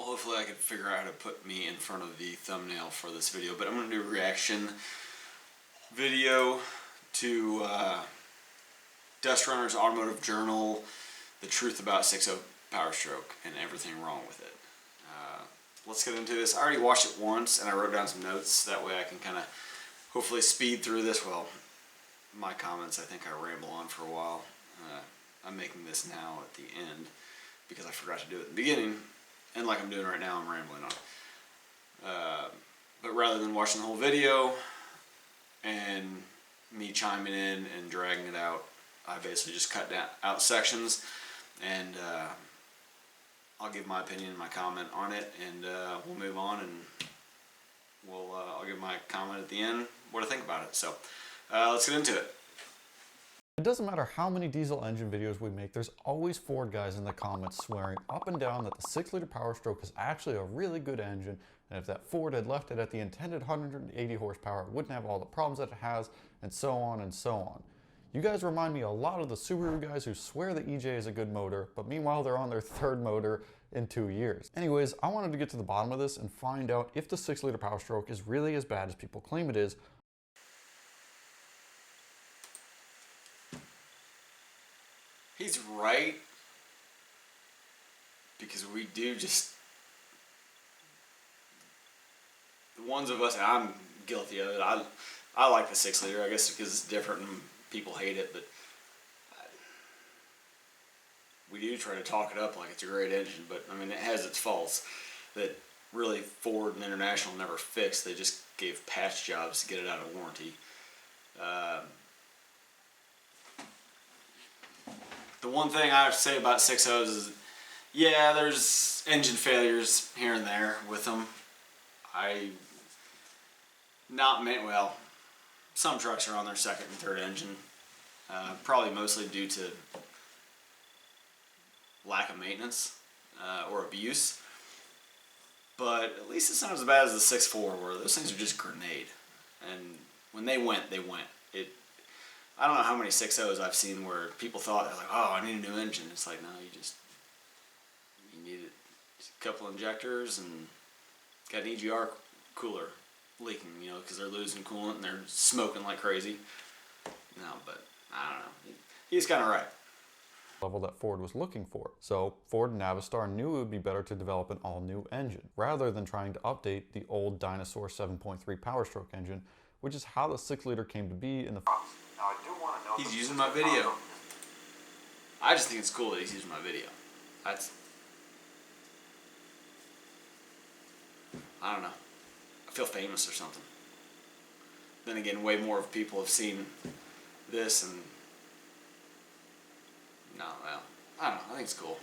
Well, hopefully I can figure out how to put me in front of the thumbnail for this video, but I'm going to do a reaction video to Dust Runner's Automotive Journal, The Truth About 6.0 Powerstroke and Everything Wrong with It. Let's get into this. I already watched it once and I wrote down some notes, that way I can kind of hopefully speed through this. Well, my comments, I think I ramble on for a while. I'm making this now at the end because I forgot to do it at the beginning, and like I'm doing right now, I'm rambling on. But rather than watching the whole video and me chiming in and dragging it out, I basically just cut out sections, and I'll give my opinion, my comment on it, and we'll move on, and I'll give my comment at the end, what I think about it. So let's get into it. It doesn't matter how many diesel engine videos we make, there's always Ford guys in the comments swearing up and down that the 6-liter Powerstroke is actually a really good engine, and if that Ford had left it at the intended 180 horsepower, it wouldn't have all the problems that it has, and so on and so on. You guys remind me a lot of the Subaru guys who swear the EJ is a good motor, but meanwhile they're on their 3rd motor in 2 years. Anyways, I wanted to get to the bottom of this and find out if the 6-liter Powerstroke is really as bad as people claim it is. He's right, because we do just, the ones of us, and I'm guilty of it, I like the 6-liter, I guess because it's different and people hate it, but we do try to talk it up like it's a great engine, but I mean it has its faults that really Ford and International never fixed. They just gave patch jobs to get it out of warranty. The one thing I have to say about 6.0s is, yeah, there's engine failures here and there with them. Well, some trucks are on their 2nd and 3rd engine, probably mostly due to lack of maintenance or abuse. But at least it's not as bad as the 6.4, where those things are just grenade. And when they went, they went. I don't know how many 6.0s I've seen where people thought, they're like, oh, I need a new engine. It's like, no, you need a couple injectors and got an EGR cooler leaking, because they're losing coolant and they're smoking like crazy. No, but I don't know. He's kind of right. Level that Ford was looking for. So Ford and Navistar knew it would be better to develop an all-new engine, rather than trying to update the old Dinosaur 7.3 Powerstroke engine, which is how the 6-liter came to be in the... Now, I do want to know he's using my video. I just think it's cool that he's using my video. I don't know. I feel famous or something. Then again, way more of people have seen this, and no, well, I don't know. I think it's cool.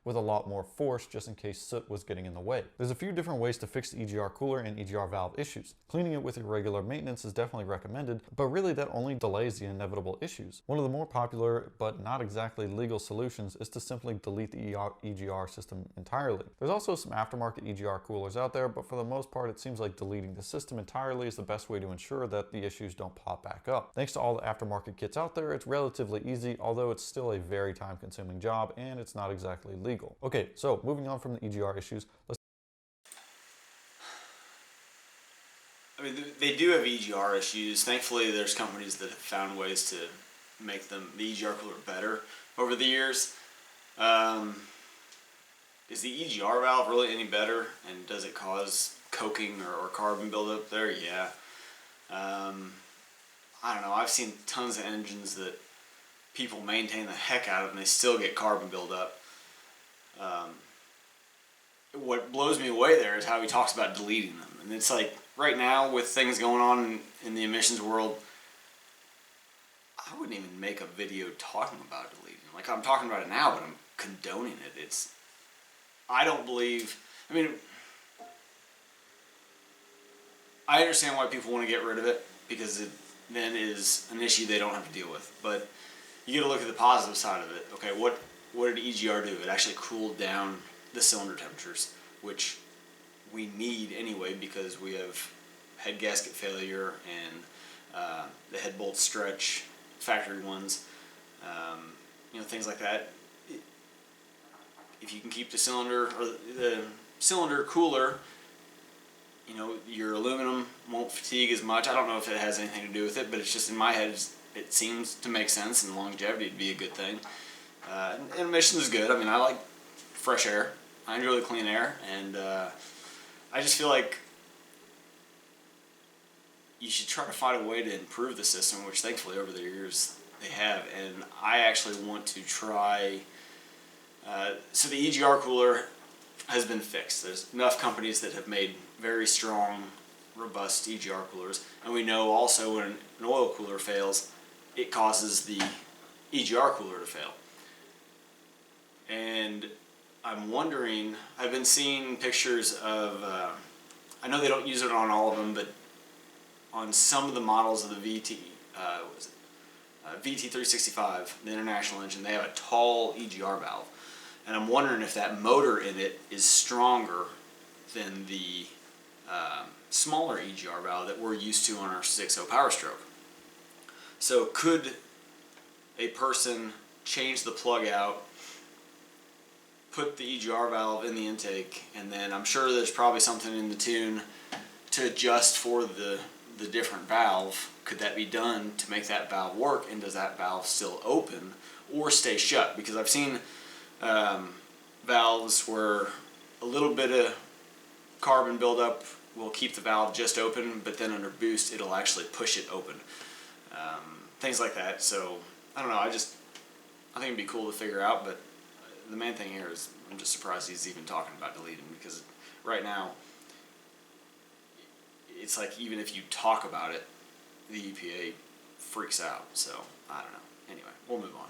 With a lot more force just in case soot was getting in the way. There's a few different ways to fix the EGR cooler and EGR valve issues. Cleaning it with irregular maintenance is definitely recommended, but really that only delays the inevitable issues. One of the more popular, but not exactly legal solutions is to simply delete the EGR system entirely. There's also some aftermarket EGR coolers out there, but for the most part it seems like deleting the system entirely is the best way to ensure that the issues don't pop back up. Thanks to all the aftermarket kits out there, it's relatively easy, although it's still a very time-consuming job and it's not exactly legal. Okay, so moving on from the EGR issues, I mean, they do have EGR issues. Thankfully, there's companies that have found ways to make the EGR cooler better over the years. Is the EGR valve really any better, and does it cause coking or carbon buildup there? Yeah. I don't know. I've seen tons of engines that people maintain the heck out of, and they still get carbon buildup. What blows me away there is how he talks about deleting them. And it's like, right now, with things going on in the emissions world, I wouldn't even make a video talking about deleting them. Like, I'm talking about it now, but I'm condoning it. I don't believe, I mean, I understand why people want to get rid of it, because it then is an issue they don't have to deal with. But you got to look at the positive side of it. Okay, what did EGR do? It actually cooled down the cylinder temperatures, which we need anyway because we have head gasket failure and the head bolts stretch, factory ones, things like that. if you can keep the cylinder or the cylinder cooler, you know, your aluminum won't fatigue as much. I don't know if it has anything to do with it, but it's just in my head, it seems to make sense, and longevity would be a good thing. And emissions is good. I mean, I like fresh air. I enjoy the clean air, and I just feel like you should try to find a way to improve the system, which thankfully over the years they have. And I actually want to try. So the EGR cooler has been fixed. There's enough companies that have made very strong, robust EGR coolers, and we know also when an oil cooler fails, it causes the EGR cooler to fail. And I'm wondering, I've been seeing pictures of, I know they don't use it on all of them, but on some of the models of the VT365, the International engine, they have a tall EGR valve. And I'm wondering if that motor in it is stronger than the smaller EGR valve that we're used to on our 6.0 Powerstroke. So could a person change the plug out, put the EGR valve in the intake, and then I'm sure there's probably something in the tune to adjust for the different valve. Could that be done to make that valve work, and does that valve still open or stay shut? Because I've seen valves where a little bit of carbon buildup will keep the valve just open, but then under boost it'll actually push it open. Things like that. So I don't know, I think it'd be cool to figure out, but the main thing here is I'm just surprised he's even talking about deleting, because right now it's like even if you talk about it, the EPA freaks out. So I don't know. Anyway, we'll move on.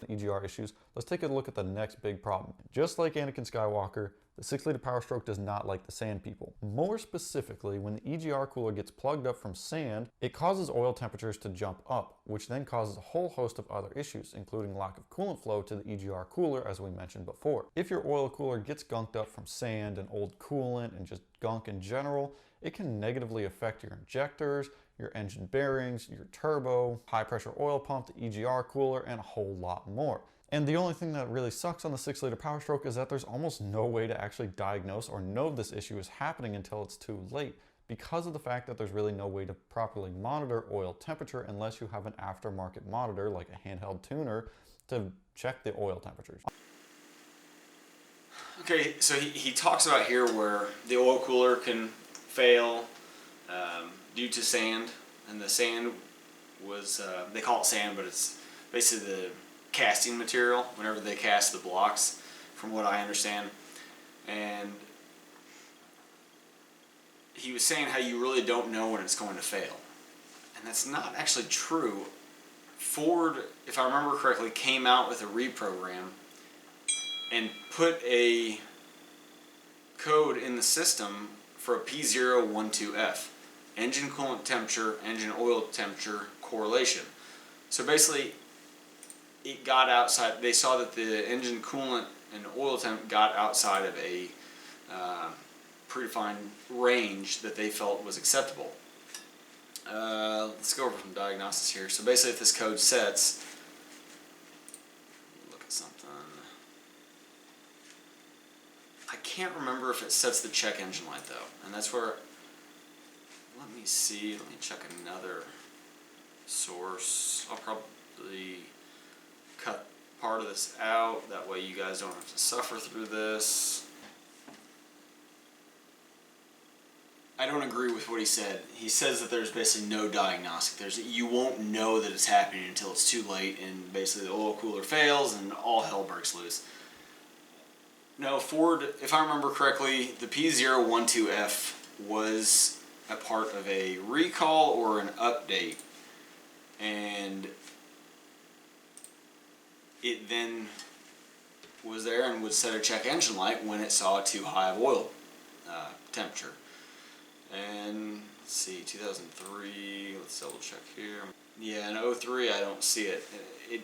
EGR issues, let's take a look at the next big problem. Just like Anakin Skywalker, the 6-liter Powerstroke does not like the sand people. More specifically, when the EGR cooler gets plugged up from sand, it causes oil temperatures to jump up, which then causes a whole host of other issues, including lack of coolant flow to the EGR cooler, as we mentioned before. If your oil cooler gets gunked up from sand and old coolant and just gunk in general, it can negatively affect your injectors, your engine bearings, your turbo, high pressure oil pump, the EGR cooler, and a whole lot more. And the only thing that really sucks on the 6-liter Powerstroke is that there's almost no way to actually diagnose or know this issue is happening until it's too late, because of the fact that there's really no way to properly monitor oil temperature unless you have an aftermarket monitor like a handheld tuner to check the oil temperatures. Okay, so he talks about here where the oil cooler can fail due to sand, and the sand was, they call it sand, but it's basically the casting material whenever they cast the blocks, from what I understand. And he was saying how you really don't know when it's going to fail, and that's not actually true. Ford, if I remember correctly, came out with a reprogram and put a code in the system for a P012F, engine coolant temperature, engine oil temperature correlation. So basically, it got outside, they saw that the engine coolant and oil temp got outside of a predefined range that they felt was acceptable. Let's go over some diagnostics here. So basically, if this code sets, look at something. I can't remember if it sets the check engine light though, and that's where, let me see, let me check another source. I'll probably cut part of this out, that way you guys don't have to suffer through this. I don't agree with what he said. He says that there's basically no diagnostic. You won't know that it's happening until it's too late and basically the oil cooler fails and all hell breaks loose. No, Ford, if I remember correctly, the P012F was a part of a recall or an update, and it then was there and would set a check engine light when it saw too high of oil temperature. And let's see, 2003, let's double check here. Yeah, in 03 I don't see it. It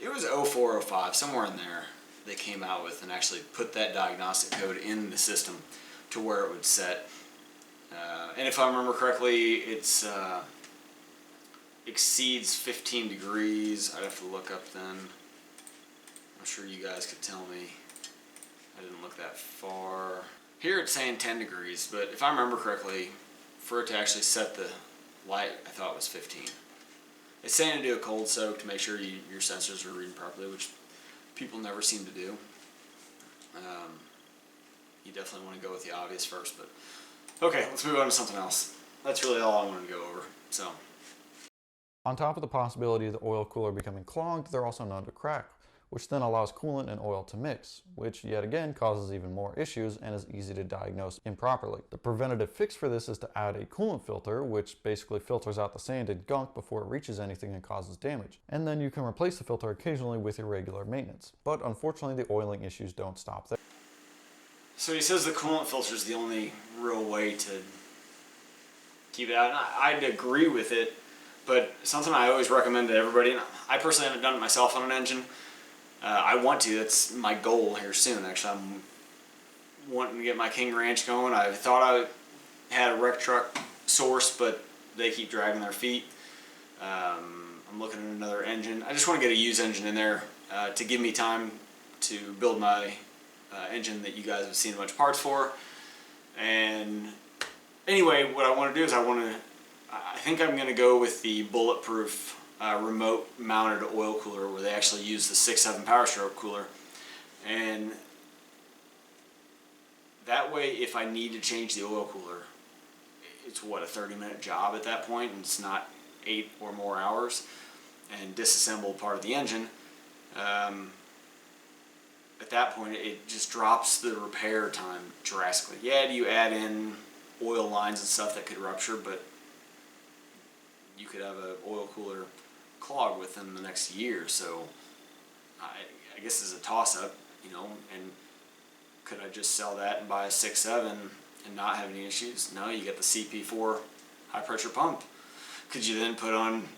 was 04, 05, somewhere in there they came out with and actually put that diagnostic code in the system to where it would set. And if I remember correctly, it's exceeds 15 degrees. I'd have to look up then. I'm sure you guys could tell me. I didn't look that far. Here it's saying 10 degrees, but if I remember correctly, for it to actually set the light, I thought it was 15. It's saying to do a cold soak to make sure your sensors are reading properly, which people never seem to do. You definitely want to go with the obvious first, but okay, let's move on to something else. That's really all I wanted to go over. So, On top of the possibility of the oil cooler becoming clogged, they're also known to crack, which then allows coolant and oil to mix, which yet again causes even more issues and is easy to diagnose improperly. The preventative fix for this is to add a coolant filter, which basically filters out the sand and gunk before it reaches anything and causes damage. And then you can replace the filter occasionally with your regular maintenance. But unfortunately, the oiling issues don't stop there. so he says the coolant filter is the only real way to keep it out. And I'd agree with it, but something I always recommend to everybody, and I personally haven't done it myself on an engine. I want to. That's my goal here soon. Actually, I'm wanting to get my King Ranch going. I thought I had a wreck truck source, but they keep dragging their feet. I'm looking at another engine. I just want to get a used engine in there to give me time to build my engine that you guys have seen a bunch of parts for. And anyway, what I want to do is I think I'm going to go with the bulletproof remote mounted oil cooler, where they actually use the 6.7 Powerstroke cooler, and that way if I need to change the oil cooler, it's what, a 30-minute job at that point, and it's not 8 or more hours, and disassemble part of the engine. At that point it just drops the repair time drastically. Yeah, do you add in oil lines and stuff that could rupture, but you could have an oil cooler clog within the next year. So I guess it's a toss-up, you know. And could I just sell that and buy a 6.7 and not have any issues? No, you get the CP4 high pressure pump. Could you then put on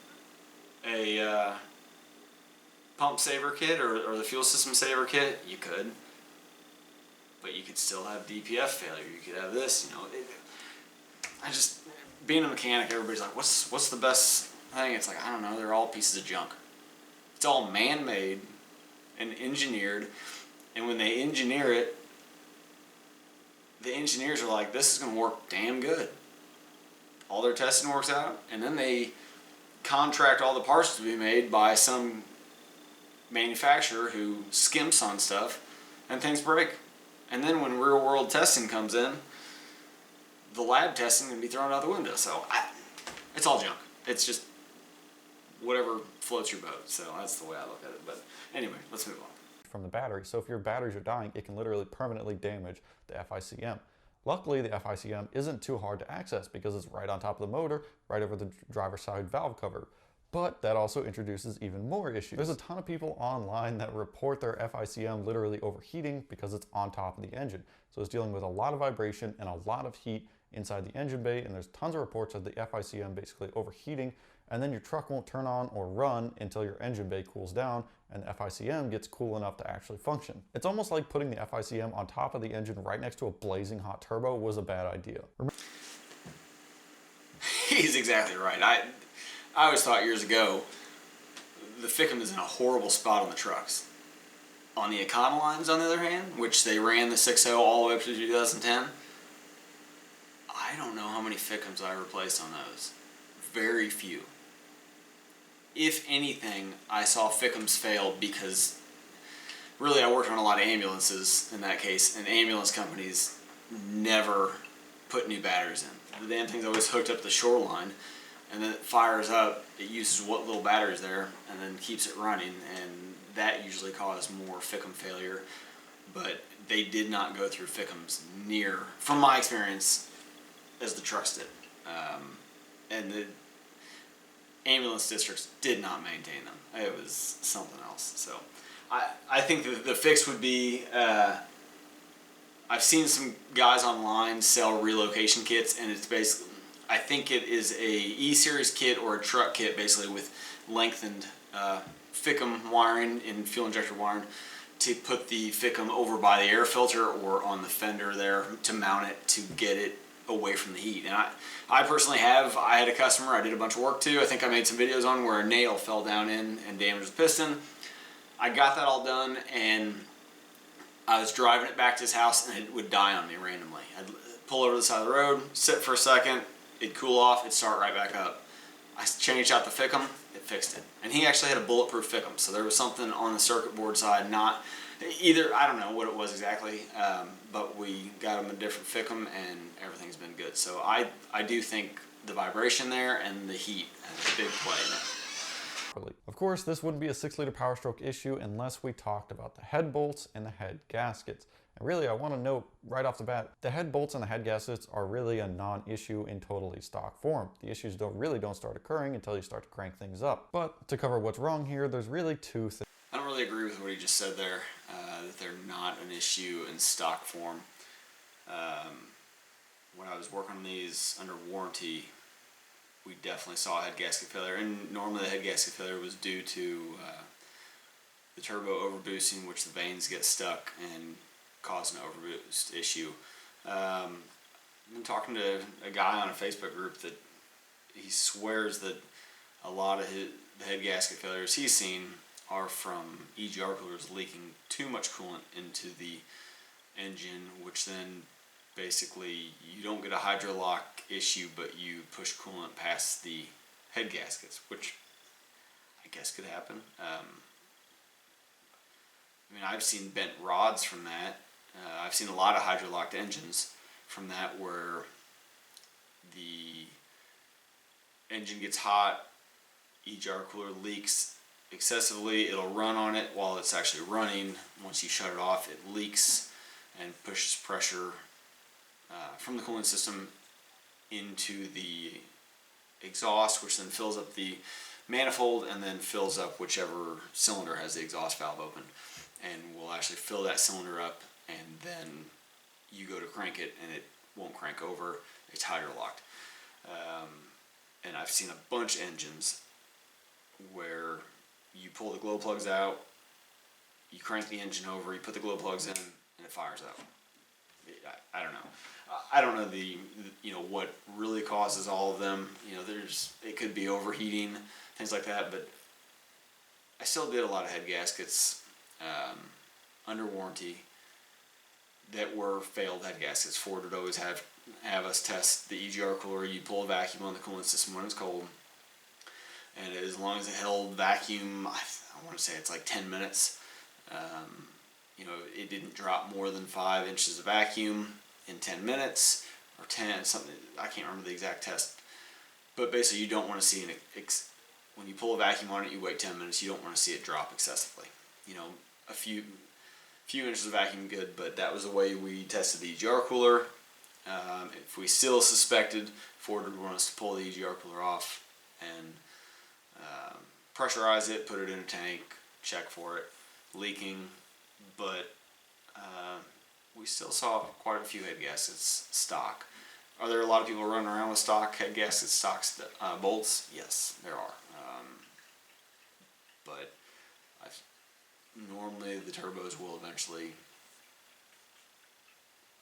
a pump saver kit or the fuel system saver kit? You could, but you could still have DPF failure. You could have this, you know. I just, being a mechanic, everybody's like, what's the best thing? It's like, I don't know, they're all pieces of junk. It's all man-made and engineered, and when they engineer it, the engineers are like, this is going to work damn good. All their testing works out, and then they contract all the parts to be made by some manufacturer who skimps on stuff, and things break. And then when real-world testing comes in, the lab testing can be thrown out the window. So it's all junk. It's just whatever floats your boat. So that's the way I look at it. But anyway, let's move on. From the battery. So if your batteries are dying, it can literally permanently damage the FICM. Luckily, the FICM isn't too hard to access because it's right on top of the motor, right over the driver's side valve cover. But that also introduces even more issues. There's a ton of people online that report their FICM literally overheating because it's on top of the engine. So it's dealing with a lot of vibration and a lot of heat inside the engine bay, and there's tons of reports of the FICM basically overheating, and then your truck won't turn on or run until your engine bay cools down and the FICM gets cool enough to actually function. It's almost like putting the FICM on top of the engine right next to a blazing hot turbo was a bad idea. He's exactly right. I always thought years ago the FICM is in a horrible spot on the trucks. On the Econolines, on the other hand, which they ran the 6.0 all the way up to 2010, I don't know how many FICMs I replaced on those. Very few. If anything, I saw FICMs fail because really I worked on a lot of ambulances in that case, and ambulance companies never put new batteries in. The damn thing's always hooked up to the shoreline, and then it fires up, it uses what little batteries there, and then keeps it running, and that usually caused more FICM failure. But they did not go through FICMs near, from my experience, as the trucks did. And the ambulance districts did not maintain them. It was something else. So I think the fix would be, I've seen some guys online sell relocation kits, and it's basically, I think it is a E-Series kit or a truck kit basically with lengthened FICM wiring and fuel injector wiring to put the FICM over by the air filter or on the fender there to mount it to get it away from the heat. And I personally I had a customer I did a bunch of work to. I think I made some videos on where a nail fell down in and damaged the piston. I got that all done, and I was driving it back to his house and it would die on me randomly. I'd pull over to the side of the road, sit for a second, it'd cool off, it'd start right back up. I changed out the Fickum, it fixed it. And he actually had a bulletproof Fickum, so there was something on the circuit board side, not either, I don't know what it was exactly, but we got him a different Fickum and everything's been good. So I do think the vibration there and the heat has a big play in it. Of course, this wouldn't be a 6-liter Powerstroke issue unless we talked about the head bolts and the head gaskets. And really, I want to note right off the bat, the head bolts and the head gaskets are really a non-issue in totally stock form. The issues really don't start occurring until you start to crank things up. But to cover what's wrong here, there's really two things. I don't really agree with what he just said there, that they're not an issue in stock form. When I was working on these under warranty, we definitely saw a head gasket failure, and normally the head gasket failure was due to the turbo overboosting, which the vanes get stuck and cause an overboost issue. I've been talking to a guy on a Facebook group that he swears that a lot of the head gasket failures he's seen are from EGR coolers leaking too much coolant into the engine, which then basically you don't get a hydrolock issue, but you push coolant past the head gaskets, which I guess could happen. I mean, I've seen bent rods from that. I've seen a lot of hydrolocked engines from that where the engine gets hot, EGR cooler leaks excessively, it'll run on it while it's actually running. Once you shut it off, it leaks and pushes pressure from the cooling system into the exhaust, which then fills up the manifold and then fills up whichever cylinder has the exhaust valve open, and will actually fill that cylinder up, and then you go to crank it and it won't crank over. It's hydrolocked. And I've seen a bunch of engines where you pull the glow plugs out, you crank the engine over, you put the glow plugs in, and it fires up. I don't know. I don't know what really causes all of them. It could be overheating, things like that. But I still did a lot of head gaskets under warranty that were failed head gaskets. Ford would always have us test the EGR cooler. You pull a vacuum on the coolant system when it's cold, and as long as it held vacuum, I want to say it's like 10 minutes. It didn't drop more than 5 inches of vacuum in 10 minutes, or 10 something. I can't remember the exact test, but basically you don't want to see when you pull a vacuum on it, you wait 10 minutes. You don't want to see it drop excessively. A few inches of vacuum, good, but that was the way we tested the EGR cooler. If we still suspected, Ford would want us to pull the EGR cooler off and pressurize it, put it in a tank, check for it leaking, but we still saw quite a few head gaskets stock. Are there a lot of people running around with stock head gaskets, stock bolts? Yes, there are. But normally the turbos will eventually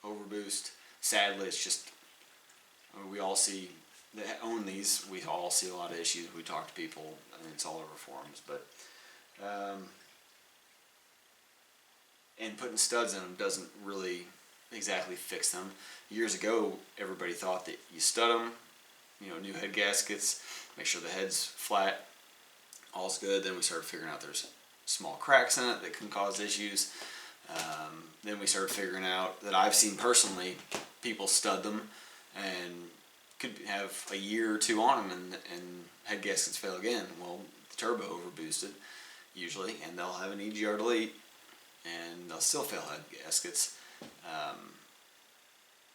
overboost. Sadly, it's just, we all see that own these. We all see a lot of issues. We talk to people. It's all over forums, but and putting studs in them doesn't really exactly fix them. Years ago, everybody thought that you stud them, new head gaskets, make sure the head's flat, all's good. Then we started figuring out there's small cracks in it that can cause issues. Then we started figuring out that I've seen personally people stud them and could have a year or two on them and head gaskets fail again. Well, the turbo overboosted usually, and they'll have an EGR delete and they'll still fail head gaskets,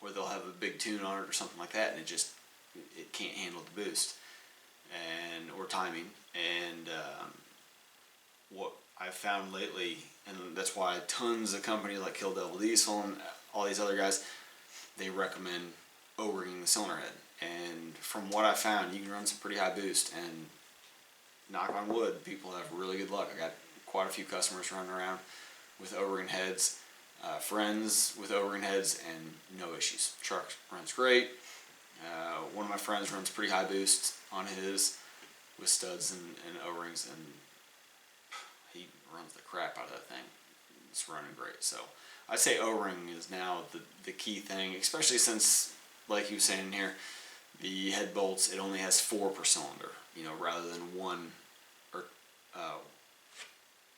or they'll have a big tune on it or something like that, and it can't handle the boost or timing. And what I've found lately, and that's why tons of companies like Kill Devil Diesel and all these other guys, they recommend O-ringing the cylinder head. And from what I found, you can run some pretty high boost, and knock on wood, people have really good luck. I got quite a few customers running around with O-ring heads, friends with O-ring heads, and no issues. Truck runs great. One of my friends runs pretty high boost on his with studs and O-rings, and he runs the crap out of that thing. it's running great. So I'd say O-ring is now the key thing, especially since, like you were saying here, the head bolts, it only has 4 per cylinder, rather than 1 or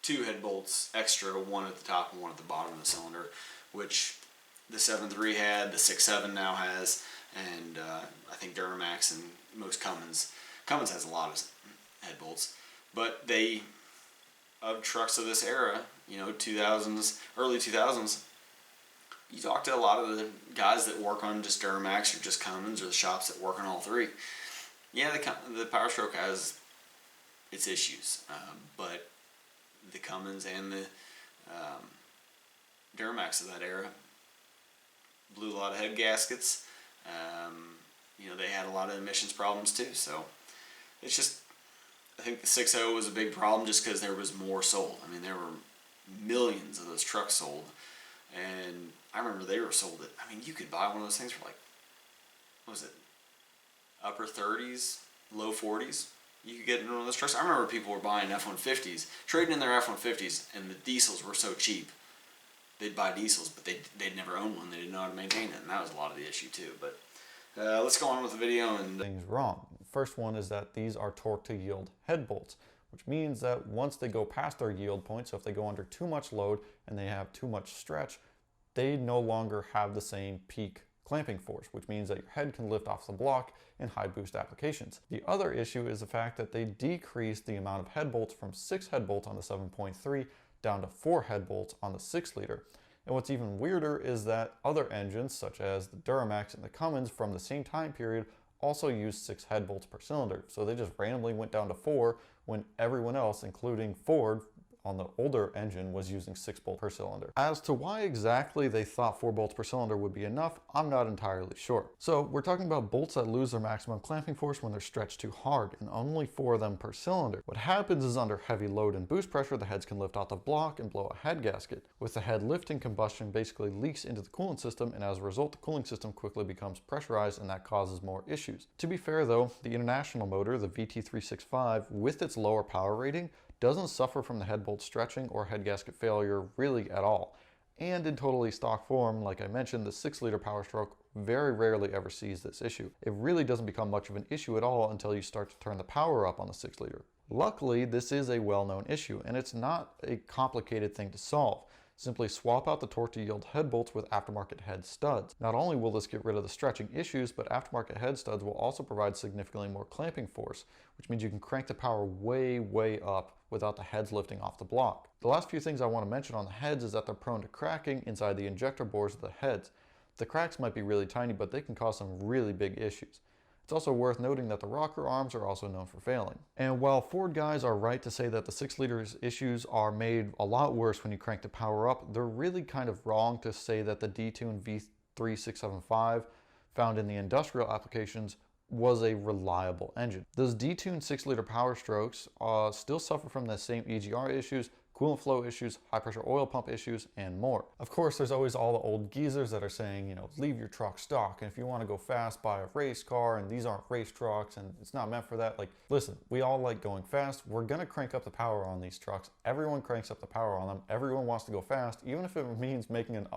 2 head bolts extra, 1 at the top and 1 at the bottom of the cylinder, which the 7.3 had, the 6.7 now has, and I think Duramax and most Cummins has a lot of head bolts. But of trucks of this era, 2000s, early 2000s, you talk to a lot of the guys that work on just Duramax or just Cummins, or the shops that work on all three. Yeah, the Powerstroke has its issues, but the Cummins and the Duramax of that era blew a lot of head gaskets. They had a lot of emissions problems too. So it's just, I think the 6.0 was a big problem just because there was more sold. I mean, there were millions of those trucks sold, and I remember they were sold at, you could buy one of those things for like, what was it, upper 30s, low 40s. You could get in one of those trucks. I remember people were buying F-150s, trading in their F-150s, and the diesels were so cheap. They'd buy diesels, but they'd never own one. They didn't know how to maintain it, and that was a lot of the issue too. But let's go on with the video. And things wrong. First one is that these are torque to yield head bolts, which means that once they go past their yield point, so if they go under too much load and they have too much stretch, they no longer have the same peak clamping force, which means that your head can lift off the block in high boost applications. The other issue is the fact that they decrease the amount of head bolts from 6 head bolts on the 7.3 down to 4 head bolts on the 6 liter. And what's even weirder is that other engines, such as the Duramax and the Cummins from the same time period, also use 6 head bolts per cylinder. So they just randomly went down to 4 when everyone else, including Ford, on the older engine was using 6 bolts per cylinder. As to why exactly they thought 4 bolts per cylinder would be enough, I'm not entirely sure. So we're talking about bolts that lose their maximum clamping force when they're stretched too hard, and only 4 of them per cylinder. What happens is under heavy load and boost pressure, the heads can lift off the block and blow a head gasket. With the head lifting, combustion basically leaks into the coolant system, and as a result, the cooling system quickly becomes pressurized, and that causes more issues. To be fair though, the International motor, the VT365, with its lower power rating, doesn't suffer from the head bolt stretching or head gasket failure really at all. And in totally stock form, like I mentioned, the 6 liter Powerstroke very rarely ever sees this issue. It really doesn't become much of an issue at all until you start to turn the power up on the 6 liter. Luckily, this is a well-known issue, and it's not a complicated thing to solve. Simply swap out the torque to yield head bolts with aftermarket head studs. Not only will this get rid of the stretching issues, but aftermarket head studs will also provide significantly more clamping force, which means you can crank the power way up without the heads lifting off the block. The last few things I want to mention on the heads is that they're prone to cracking inside the injector bores of the heads. The cracks might be really tiny, but they can cause some really big issues. It's also worth noting that the rocker arms are also known for failing. And while Ford guys are right to say that the 6 liters issues are made a lot worse when you crank the power up, they're really kind of wrong to say that the detuned V3675 found in the industrial applications was a reliable engine. Those detuned 6 liter Powerstrokes still suffer from the same EGR issues, coolant flow issues, high pressure oil pump issues, and more. Of course, there's always all the old geezers that are saying, leave your truck stock, and if you want to go fast, buy a race car, and these aren't race trucks, and it's not meant for that. Like, listen, we all like going fast. We're gonna crank up the power on these trucks. Everyone cranks up the power on them. Everyone wants to go fast, even if it means making an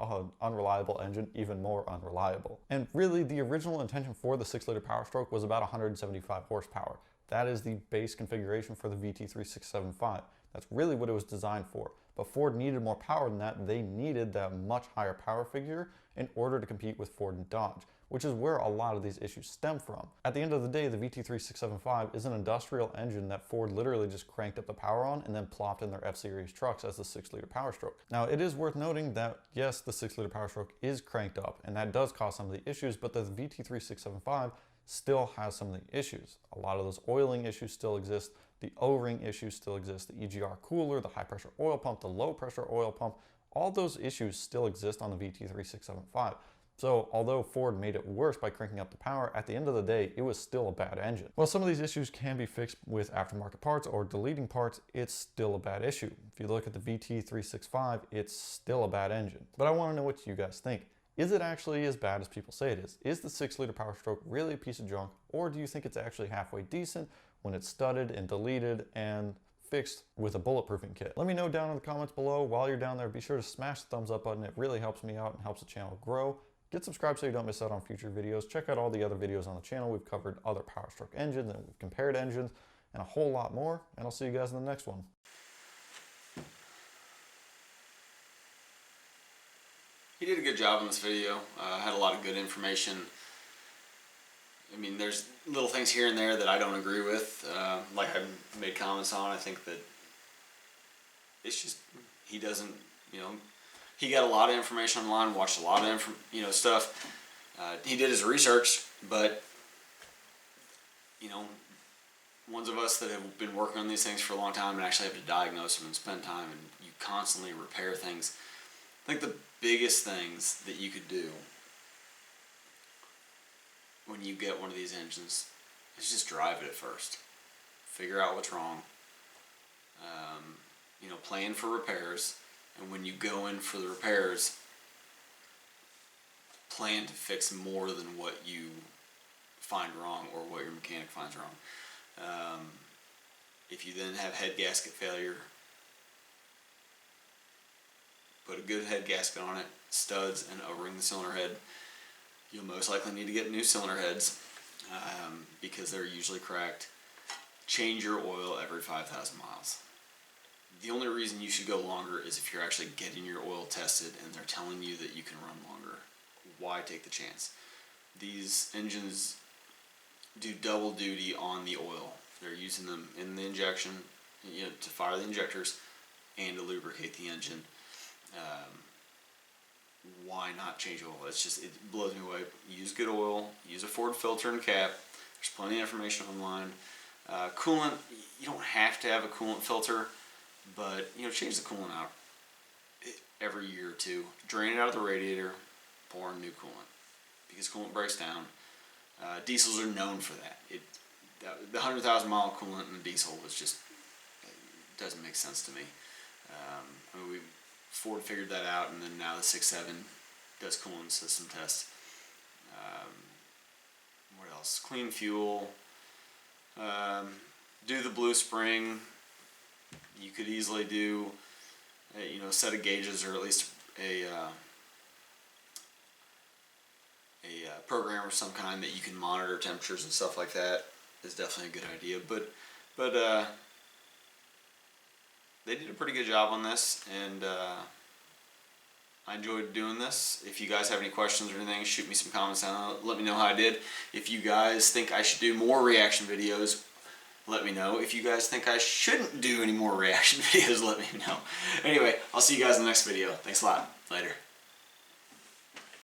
unreliable engine even more unreliable. And really, the original intention for the 6 liter Powerstroke was about 175 horsepower. That is the base configuration for the VT3675. That's really what it was designed for. But Ford needed more power than that. They needed that much higher power figure in order to compete with Ford and Dodge, which is where a lot of these issues stem from. At the end of the day, the VT3675 is an industrial engine that Ford literally just cranked up the power on and then plopped in their F-Series trucks as the 6 liter Powerstroke. Now, it is worth noting that, yes, the 6 liter Powerstroke is cranked up, and that does cause some of the issues, but the VT3675 still has some of the issues. A lot of those oiling issues still exist. The O-ring issues still exist. The EGR cooler, the high pressure oil pump, the low pressure oil pump, all those issues still exist on the VT3675. So although Ford made it worse by cranking up the power, at the end of the day, it was still a bad engine. While some of these issues can be fixed with aftermarket parts or deleting parts, it's still a bad issue. If you look at the VT365, it's still a bad engine. But I want to know what you guys think. Is it actually as bad as people say it is? Is the 6 liter Powerstroke really a piece of junk, or do you think it's actually halfway decent when it's studded and deleted and fixed with a bulletproofing kit. Let me know down in the comments below. While you're down there, be sure to smash the thumbs up button. It really helps me out and helps the channel grow. Get subscribed so you don't miss out on future videos. Check out all the other videos on the channel. We've covered other Powerstroke engines and we've compared engines and a whole lot more. And I'll see you guys in the next one. He did a good job in this video. Had a lot of good information. I mean, there's little things here and there that I don't agree with. Like I made comments on. I think that it's just, he doesn't, you know, he got a lot of information online, watched a lot of stuff. He did his research, but, you know, ones of us that have been working on these things for a long time and actually have to diagnose them and spend time and you constantly repair things. I think the biggest things that you could do when you get one of these engines is just drive it at first. Figure out what's wrong. You know, plan for repairs. And when you go in for the repairs, plan to fix more than what you find wrong or what your mechanic finds wrong. If you then have head gasket failure, put a good head gasket on it, studs, and O-ring the cylinder head. You'll most likely need to get new cylinder heads because they're usually cracked. Change your oil every 5,000 miles. The only reason you should go longer is if you're actually getting your oil tested and they're telling you that you can run longer. Why take the chance? These engines do double duty on the oil. They're using them in the injection, you know, to fire the injectors and to lubricate the engine. Why not change oil? It's just, it blows me away. Use good oil, use a Ford filter and cap. There's plenty of information online. Coolant, you don't have to have a coolant filter, but you know, change the coolant out every year or two. Drain it out of the radiator, pour in new coolant because coolant breaks down. Diesels are known for that. The 100,000 mile coolant in a diesel is just, it doesn't make sense to me. I mean, Ford figured that out, and then now the 6.7 does coolant system tests. What else? Clean fuel. Do the blue spring. You could easily do, you know, a set of gauges or at least a program of some kind that you can monitor temperatures and stuff like that is definitely a good idea. But they did a pretty good job on this, and I enjoyed doing this. If you guys have any questions or anything, shoot me some comments down. Let me know how I did. If you guys think I should do more reaction videos, let me know. If you guys think I shouldn't do any more reaction videos, let me know. Anyway, I'll see you guys in the next video. Thanks a lot. Later.